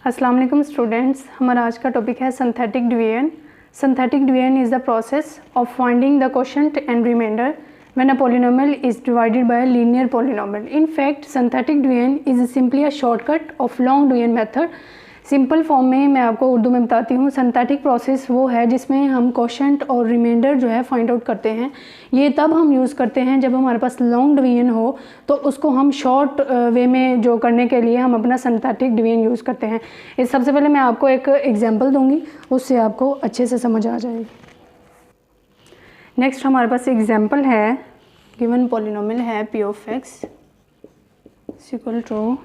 अस्सलाम वालेकुम स्टूडेंट्स, हमारा आज का टॉपिक है synthetic division. Synthetic division is the process of finding the quotient and remainder when a polynomial is divided by a linear polynomial. In fact synthetic division is simply a shortcut of long division method. Simple form में मैं आपको उर्दू में बताती हूँ। Synthetic process वो है जिसमें हम क्वोशंट और रिमाइंडर जो है फाइंड आउट करते हैं। ये तब हम यूज़ करते हैं जब हमारे पास लॉन्ग डिवीजन हो, तो उसको हम शॉर्ट वे में जो करने के लिए हम अपना सिंथेटिक डिवीजन यूज़ करते हैं। इस सबसे पहले मैं आपको एक एग्जांपल दूंगी, उससे आपको अच्छे से समझ आ जाएगी। नेक्स्ट हमारे पास एग्जांपल है, गिवन पॉलिनोमियल है p of x equal to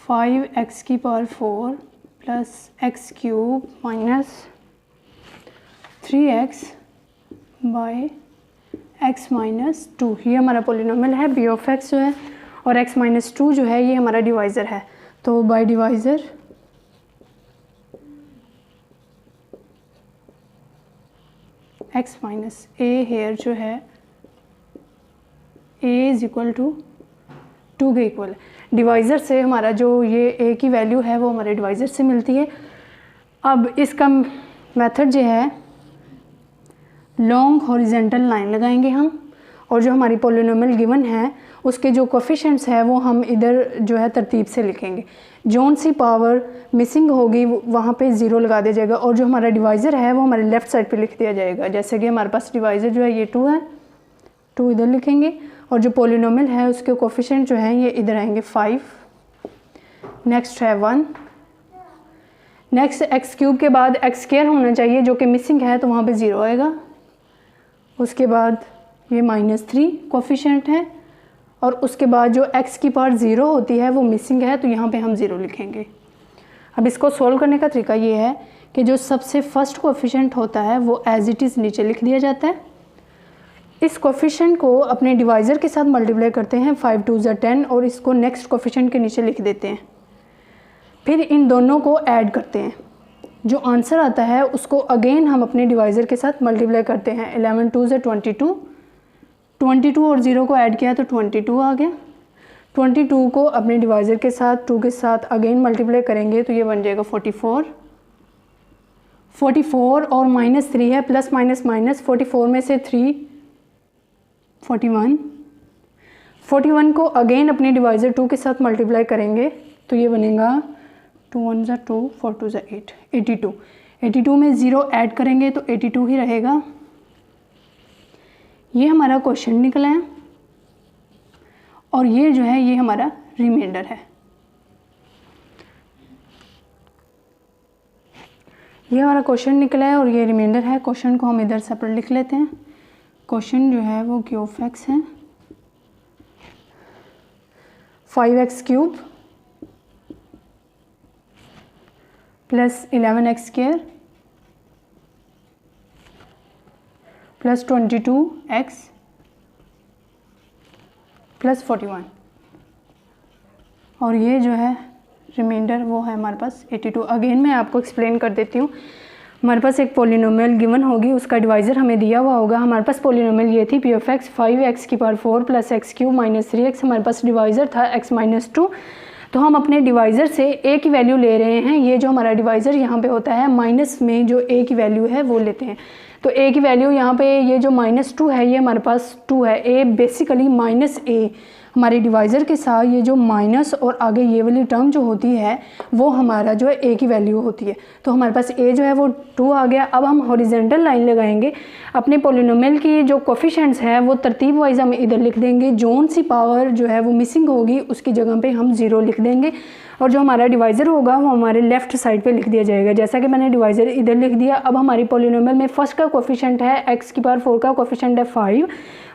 5x की power 4 plus x cube minus 3x by x minus 2। ये हमारा पॉलिनोमियल है p ऑफ x जो है, और x माइनस 2 जो है ये हमारा डिवाइज़र है। तो by divisor x minus a here जो है a इज़ इक्वल टू 2 के इक्वल है। डिवाइज़र से हमारा जो ये a की वैल्यू है वो हमारे डिवाइज़र से मिलती है। अब इसका मेथड जो है, लॉन्ग हॉरिजेंटल लाइन लगाएंगे हम, और जो हमारी पॉलिनोमियल गिवन है उसके जो कोफिशिएंट्स है वो हम इधर जो है तरतीब से लिखेंगे। जोन सी पावर मिसिंग होगी वहाँ पे 0 लगा दिया जाएगा, और जो हमारा डिवाइज़र है वो हमारे लेफ़्ट साइड पे लिख दिया जाएगा। जैसे कि हमारे पास डिवाइज़र जो है ये 2 है, 2 इधर लिखेंगे, और जो पॉलिनोमियल है उसके कोफिशिएंट जो हैं ये इधर आएंगे 5। नेक्स्ट है 1। नेक्स्ट एक्स क्यूब के बाद एक्स स्क्वायर होना चाहिए जो कि मिसिंग है, तो वहाँ पे 0 आएगा। उसके बाद ये -3 कोफिशिएंट है, और उसके बाद जो x की पावर 0 होती है वो मिसिंग है, तो यहाँ पे हम 0 लिखेंगे। अब इसको सोल्व करने का तरीका ये है कि जो सबसे फर्स्ट कोफिशिएंट होता है वो एज इट इज़ नीचे लिख दिया जाता है। इस कोफिशिएंट को अपने डिवाइज़र के साथ मल्टीप्लाई करते हैं, 5 2 ज़ा 10, और इसको नेक्स्ट कोफिशिएंट के नीचे लिख देते हैं। फिर इन दोनों को ऐड करते हैं, जो आंसर आता है उसको अगेन हम अपने डिवाइज़र के साथ मल्टीप्लाई करते हैं। 11 2 ज़ा 22, 22 और 0 को ऐड किया तो 22 आ गया। 22 को अपने डिवाइज़र के साथ 2 के साथ अगेन मल्टीप्लाई करेंगे तो ये बन जाएगा 44। 44 और -3 है, प्लस माइनस माइनस, 44 में से 3 41। 41 को अगेन अपने डिवाइज़र 2 के साथ मल्टीप्लाई करेंगे तो ये बनेगा 2 1 ज़ा 2, 4 2 ज़ा 8, 82। 82 में 0 ऐड करेंगे तो 82 ही रहेगा। ये हमारा क्वेश्चन निकला है, और ये जो है ये हमारा रिमाइंडर है। ये हमारा क्वेश्चन निकला है और ये रिमाइंडर है। क्वेश्चन को हम इधर सेपरेट लिख लेते हैं। क्वेश्चन जो है वो क्यू ऑफ एक्स है, 5x cube plus 11x square plus 22x plus 41, और ये जो है रिमाइंडर वो है हमारे पास 82। अगेन मैं आपको एक्सप्लेन कर देती हूँ। हमारे पास एक पॉलिनोमियल गिवन होगी, उसका डिवाइज़र हमें दिया हुआ होगा। हमारे पास पॉलिनोमियल ये थी p ऑफ x 5x की power 4 plus x cube minus 3x। हमारे पास डिवाइज़र था x माइनस 2, तो हम अपने डिवाइज़र से a की वैल्यू ले रहे हैं। ये जो हमारा डिवाइज़र यहाँ पे होता है, माइनस में जो a की वैल्यू है वो लेते हैं। तो a की वैल्यू यहाँ पे ये जो -2 है ये हमारे पास 2 है। a बेसिकली -a हमारे डिवाइज़र के साथ ये जो माइनस और आगे ये वाली टर्म जो होती है वो हमारा जो है a की वैल्यू होती है। तो हमारे पास a जो है वो 2 आ गया। अब हम हॉरिजेंटल लाइन लगाएंगे। अपने पॉलिनोमियल की जो कोफिशिएंट्स हैं वो तरतीब वाइज हम इधर लिख देंगे। जोन सी पावर जो है वो मिसिंग होगी उसकी जगह पे हम 0 लिख देंगे, और जो हमारा डिवाइज़र होगा वो हमारे लेफ़्ट साइड पे लिख दिया जाएगा। जैसा कि मैंने डिवाइज़र इधर लिख दिया। अब हमारी पॉलिनोमियल में फर्स्ट का कोफिशिएंट है x की पावर 4 का कोफिशिएंट है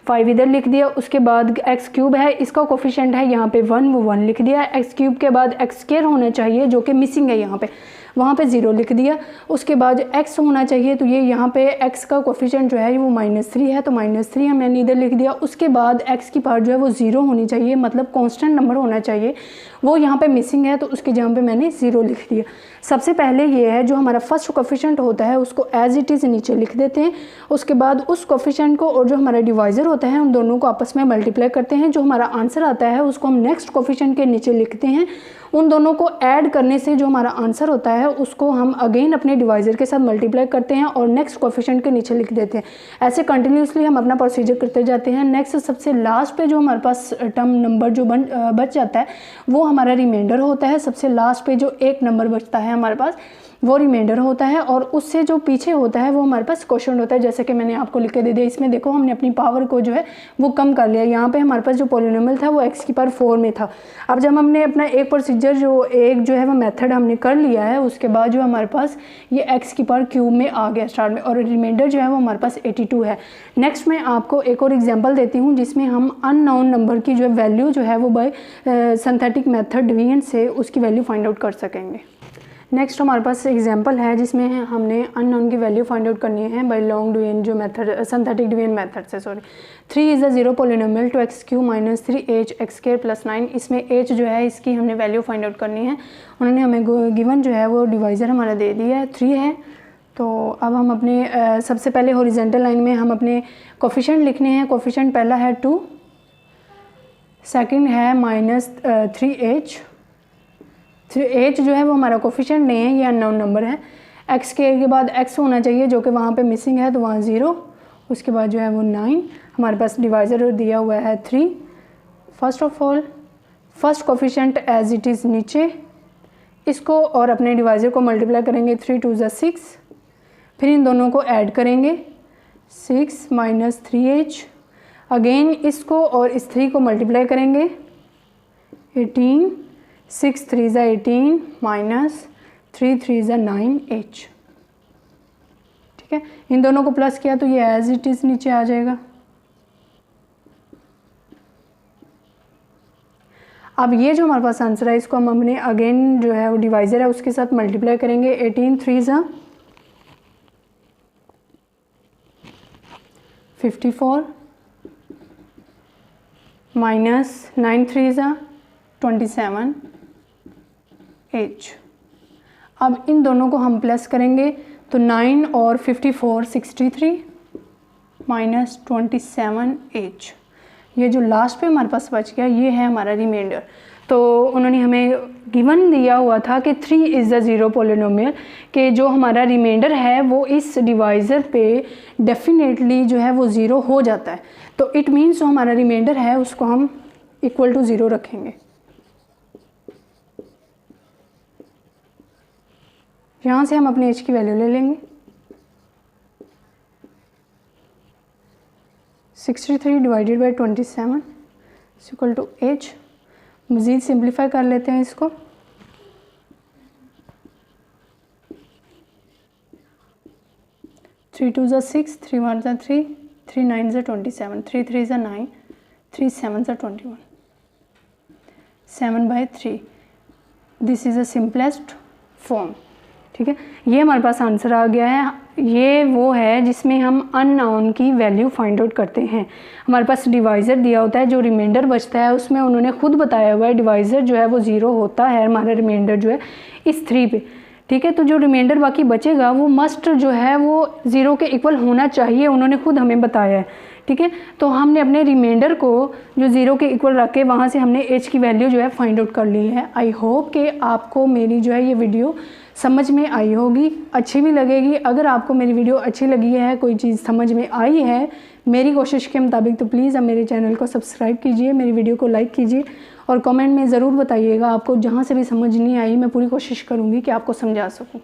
5 इधर लिख दिया। उसके बाद एक्स क्यूब है, इसका कोफिशिएंट है यहाँ पे 1, वो 1 लिख दिया। एक्स क्यूब के बाद एक्स स्क्वायर होना चाहिए जो कि मिसिंग है यहाँ पे, वहाँ पे 0 लिख दिया। उसके बाद x होना चाहिए, तो ये यहाँ पे x का कोफिशिएंट जो है वो -3 है, तो -3 मैंने इधर लिख दिया। उसके बाद x की पावर जो है वो 0 होनी चाहिए, मतलब कांस्टेंट नंबर होना चाहिए, वो यहाँ पे मिसिंग है, तो उसके जगह पे मैंने 0 लिख दिया। सबसे पहले ये है जो हमारा फर्स्ट कोफिशिएंट होता है उसको एज इट इज़ नीचे लिख देते हैं। उसके बाद उस कोफिशिएंट को और जो हमारा डिवाइज़र होता है उन दोनों को आपस में मल्टीप्लाई करते हैं। जो हमारा आंसर आता है उसको हम नेक्स्ट कोफिशिएंट के नीचे लिखते हैं। उन दोनों को ऐड करने से जो हमारा आंसर होता है उसको हम अगेन अपने डिवाइज़र के साथ मल्टीप्लाई करते हैं और नेक्स्ट कोफिशिएंट के नीचे लिख देते हैं। ऐसे कंटिन्यूसली हम अपना प्रोसीजर करते जाते हैं। नेक्स्ट सबसे लास्ट पे जो हमारे पास टर्म नंबर जो बच जाता है वो हमारा रिमाइंडर होता है। सबसे लास्ट पे जो एक नंबर बचता है हमारे पास वो रिमाइंडर होता है, और उससे जो पीछे होता है वो हमारे पास क्वोशंट होता है। जैसे कि मैंने आपको लिख के दे दिया, इसमें देखो हमने अपनी पावर को जो है वो कम कर लिया। यहाँ पे हमारे पास जो पॉलिनोमियल था वो x की पावर 4 में था। अब जब हमने अपना एक प्रोसीजर जो है वो मेथड हमने कर लिया है, उसके बाद जो हमारे पास ये x की पावर क्यूब में आ गया स्टार्ट में, और रिमाइंडर जो है वो हमारे पास 82 है। नेक्स्ट मैं आपको एक और एग्जाम्पल देती हूँ जिसमें हम अननोन नंबर की जो वैल्यू जो है वो बाय सिंथेटिक मेथड डिवीजन से उसकी वैल्यू फाइंड आउट कर सकेंगे। नेक्स्ट हमारे पास एग्जांपल है जिसमें हमने अननोन की वैल्यू फाइंड आउट करनी है बाय लॉन्ग डिवीजन जो मेथड सिंथेटिक डिवीजन मेथड से। 3 is a zero polynomial to x³ - 3h x² + 9। इसमें h जो है इसकी हमने वैल्यू फाइंड आउट करनी है। उन्होंने हमें गिवन जो है वो डिवाइज़र हमारा दे दिया है 3 है। तो अब हम अपने सबसे पहले हॉरिजॉन्टल लाइन में हम अपने कोफिशिएंट लिखने हैं। कोफिशिएंट पहला है 2, सेकंड है -3h। 3h जो है वो हमारा कोफिशिएंट नहीं है, ये अननोन नंबर है। x के बाद x होना चाहिए जो कि वहाँ पे मिसिंग है, तो वहाँ 0। उसके बाद जो है वो 9। हमारे पास डिवाइज़र दिया हुआ है 3। First of all first coefficient as it is नीचे, इसको और अपने डिवाइज़र को मल्टीप्लाई करेंगे। 3 2 = 6। फिर इन दोनों को ऐड करेंगे, 6 - 3h। अगेन इसको और इस 3 को मल्टीप्लाई करेंगे, 18। 6 3 = 18 - 3 3 = 9h। ठीक है, इन दोनों को प्लस किया तो ये एज इट इज़ नीचे आ जाएगा। अब ये जो हमारे पास आंसर है इसको हम अपने अगेन जो है वो डिवाइज़र है उसके साथ मल्टीप्लाई करेंगे। 18 3 = 54 - 9 3 = 27h। अब इन दोनों को हम प्लस करेंगे तो 9 और 54 63 - 27h। ये जो लास्ट पे हमारे पास बच गया ये है हमारा रिमाइंडर। तो उन्होंने हमें गिवन दिया हुआ था कि 3 इज़ अ ज़ीरो पॉलिनोमियल, कि जो हमारा रिमाइंडर है वो इस डिवाइज़र पे डेफिनेटली जो है वो 0 हो जाता है। तो इट मीन्स जो हमारा रिमाइंडर है उसको हम इक्वल टू 0 रखेंगे। यहाँ से हम अपने h की वैल्यू ले लेंगे। 63 divided by 27 equal to h। मज़ीद सिंप्लीफाई कर लेते हैं इसको। Three 2 = 6, 3 1 = 3, 3 9 = 27, 3 3 = 9, 3 7 = 21, 7/3। This is a simplest form. ठीक है, ये हमारे पास आंसर आ गया है। ये वो है जिसमें हम अननोन की वैल्यू फाइंड आउट करते हैं। हमारे पास डिवाइज़र दिया होता है, जो रिमाइंडर बचता है उसमें उन्होंने खुद बताया हुआ है डिवाइज़र जो है वो 0 होता है। हमारा रिमाइंडर जो है इस 3 पे। ठीक है, तो जो रिमाइंडर बाकी बचेगा वो मस्ट जो है वो 0 के इक्वल होना चाहिए, उन्होंने खुद हमें बताया है। ठीक है, तो हमने अपने रिमाइंडर को जो 0 के इक्वल रख के वहाँ से हमने h की वैल्यू जो है फाइंड आउट कर ली है। आई होप कि आपको मेरी जो है ये वीडियो समझ में आई होगी, अच्छी भी लगेगी। अगर आपको मेरी वीडियो अच्छी लगी है, कोई चीज़ समझ में आई है मेरी कोशिश के मुताबिक, तो प्लीज़ आप मेरे चैनल को सब्सक्राइब कीजिए, मेरी वीडियो को लाइक कीजिए और कमेंट में ज़रूर बताइएगा आपको जहाँ से भी समझ नहीं आई। मैं पूरी कोशिश करूँगी कि आपको समझा सकूँ।